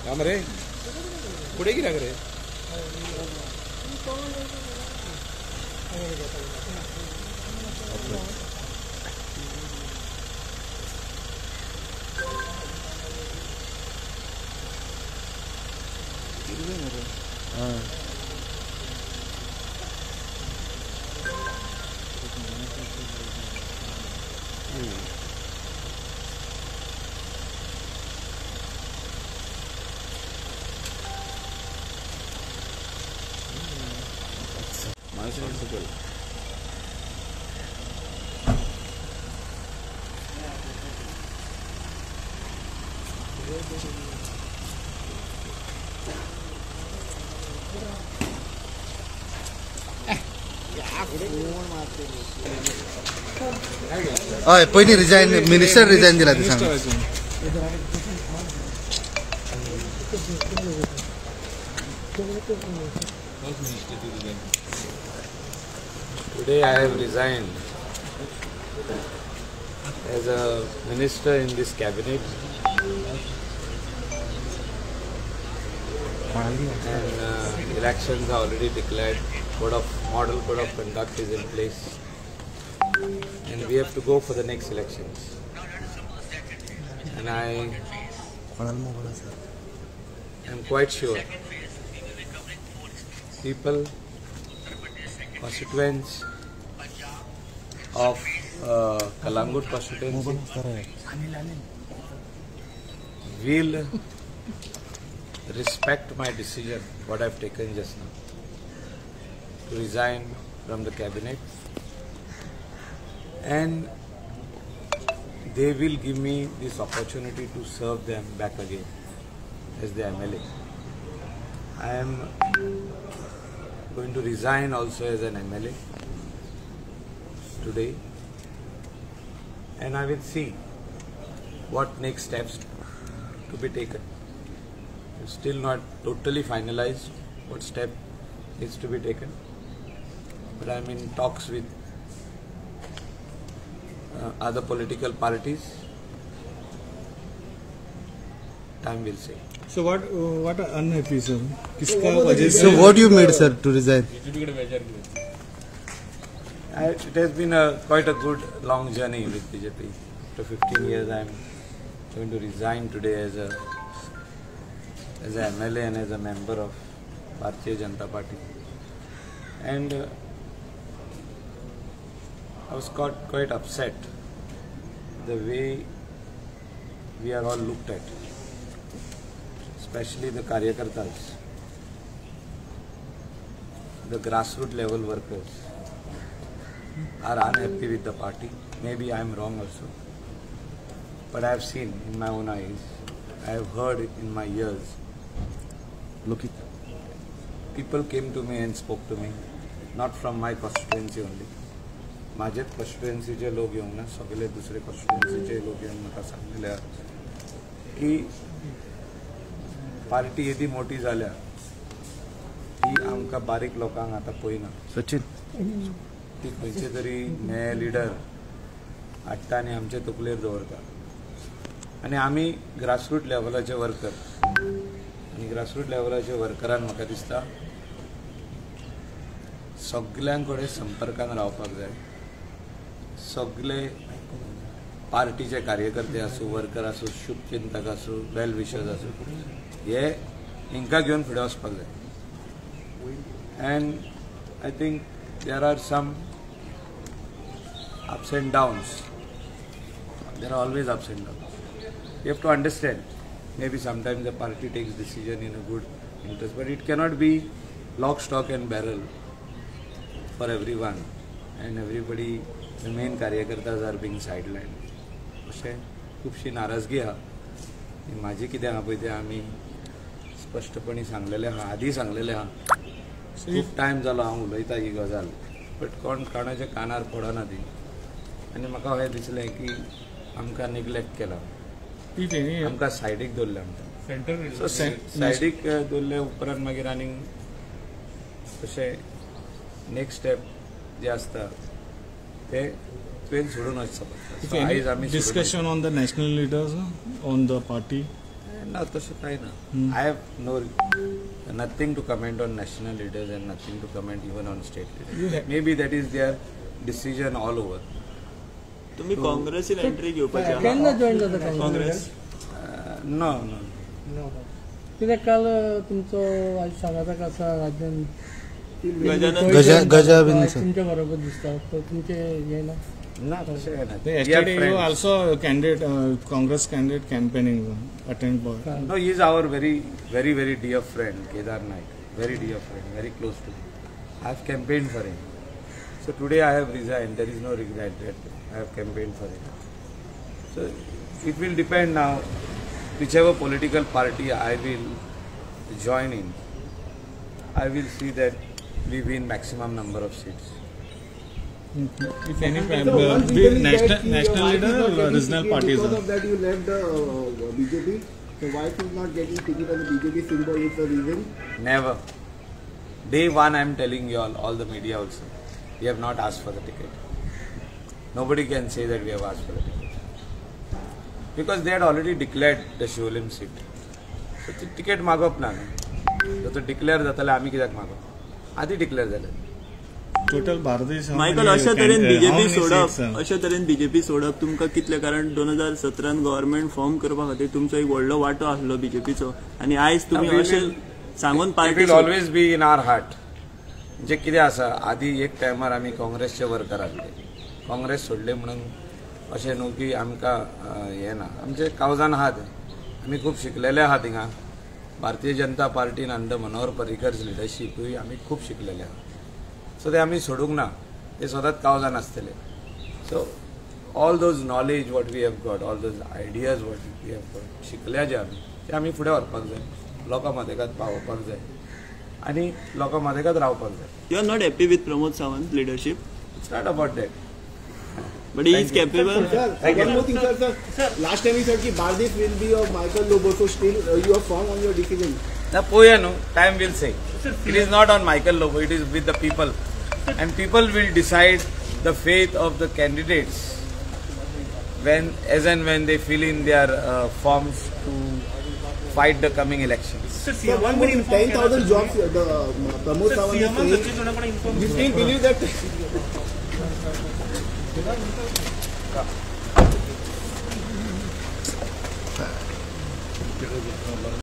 काम रे पुढे की रे पहिली रिजाइन मिनिस्टर रिजाइन दिला ते सांग Today I have resigned as a minister in this cabinet, and elections are already declared. Model code of conduct is in place, and we have to go for the next elections. And I am quite sure people, constituents of Kalangut constituency will respect my decision, what I've taken just now, to resign from the cabinet, and they will give me this opportunity to serve them back again as the MLA. I am going to resign also as an MLA today, and I will see what next steps to be taken. It's still not totally finalized what step is to be taken, but I'm in talks with other political parties. Time will say. So what are unhappy, sir? किसका वजह से? So what you made, sir, to resign? It has been quite a good long journey with BJP. After 15 years, I am going to resign today as a MLA and as a member of Bharatiya Janata Party. And I was quite upset the way we are all looked at, especially the Karyakartas, the grassroots level workers are unhappy with the party. Maybe I am wrong also, but I have seen in my own eyes, I have heard in my ears. Look it. People came to me and spoke to me, not from my constituency only. माझे कॉन्स्टिट्युएन्सीचे लोक येऊन ना सगळे दुसरे कॉन्स्टिट्युएन्सीचे लोक येऊन म्हाका सांगलेले की पार्टी येदी मोठी जाल्या ती आमकां बारीक लोकांक आतां पळयना. सचिन ती खंयचे तरी नये लिडर हाडटा आनी आमचे तकलेर दवरता, आनी आमी ग्रासरूट लेवलाचे वर्कर, आनी ग्रासरूट लेवलाच्या वर्करान म्हाका दिसता सगळ्यां कडेन संपर्कान रावपाक जाय. सगळे पार्टीचे कार्यकर्ते आसूं, वर्कर आसूं, शुभचिंतक आसूं, वेल विशर्स आसूं, हे हिंका घेवन फुडें वचपाक जाय. And I think there are some ups and downs. There are always ups and downs. You have to understand. Maybe sometimes the party takes decision in a good interest, but it cannot be lock, stock and barrel for everyone, and everybody, the main karyakartas are being sidelined. अशें खूबशी नाराजगी आहा. म्हाजी कितें आहा पळय तें आमी स्पश्टपणी सांगलेलें आहा, आदीं सांगलेलें आहा. खूब टायम जालो हांव उलयता ही गजाल, बट कोणाच्या कानार पडना ती, आनी म्हाका अशें दिसलें की आमकां निग्लेक्ट केला, आमकां सायडीक दवरलें. आमकां सो सायडीक दवरले उपरांत मागीर आनीक तशें नेक्स्ट स्टेप जे आसता ते तुवें सोडूनच पडटा. If So आयज any आमी discussion on the national leaders, on the party? ना तशें कांय ना. I have nothing to comment on national leaders and nothing to comment even on state leaders. Maybe that is their decision all over. तुम्ही काँग्रेसीन entry घेवपाची केन्ना join जाता Congress No. कित्याक काल तुमचो आज सांगाताक आसा राज्यान गजा बीन सर. तुमच्या बरोबर दिसता तर तुमचे हे ना ना तशें कांय ना. Yesterday you friends. also candidate, Congress candidate campaigning attend board. No, he is our very dear friend, Kedar Naik. Very dear friend, very close to me. I have campaigned for him. So today I have resigned. There is no regret that I have campaigned for him. So it will depend now. Whichever political party I will join in, I will see that we win maximum number of seats. If any national leader or regional parties. Because of that, you left the BJP. So why is not getting ticket as a BJP symbol is the reason? Never. Day one I am telling you all the media also, we have not asked for the ticket. Nobody can say that we have asked for the ticket. Because they had already declared the Sholim seat. So the ticket मागप ना. तो declare जाताले आमी कित्याक मागप? आधी declare जाले. Total भारतीय Michael अशा तरेन बीजेपी सोडप तुमकां कितले कारण 2017 गव्हर्नमेंट फॉर्म करपा खातीर तुमचो एक व्हडलो वांटो आसलो बीजेपीचो आनी आयज तुमी अशें सांगून It party will always be in our heart. जे कितें आसा आधी एक टायमार आमी काँग्रेसचे वर्कर आसले. काँग्रेस सोडले म्हणून अशें न्हू की आमकां हें ना. आमचे कावजान आहात. आमी खूब शिकलेले आहात हिंगा. भारतीय जनता पार्टीन अंडर मनोहर पर्रीकर्स लिडरशीपूय आमी खूब शिकलेले आहात. सो ते आमी सोडूंक ना. ते सदांच कावजान आसतले. So all those knowledge what we have got, all those ideas what we have got, शिकल्या जे आमी ते आमी फुडें व्हरपाक जाय. लोकां मदेकात पावोवपाक जाय आनी लोकां मदेकात रावपाक जाय. You are not happy with Pramod Sawant leadership it's not about that. But he is capable. One more thing, sir. Last time you said that Bardeep will be of Michael Lobo, so still you are firm on your decision. Now, Poya, no, time will say. It is not on Michael Lobo, it is with the people. And people will decide the fate of the candidates as and when they fill in their forms to fight the coming elections. So 10,000 jobs, the Pramod Sawant is saying, you still believe that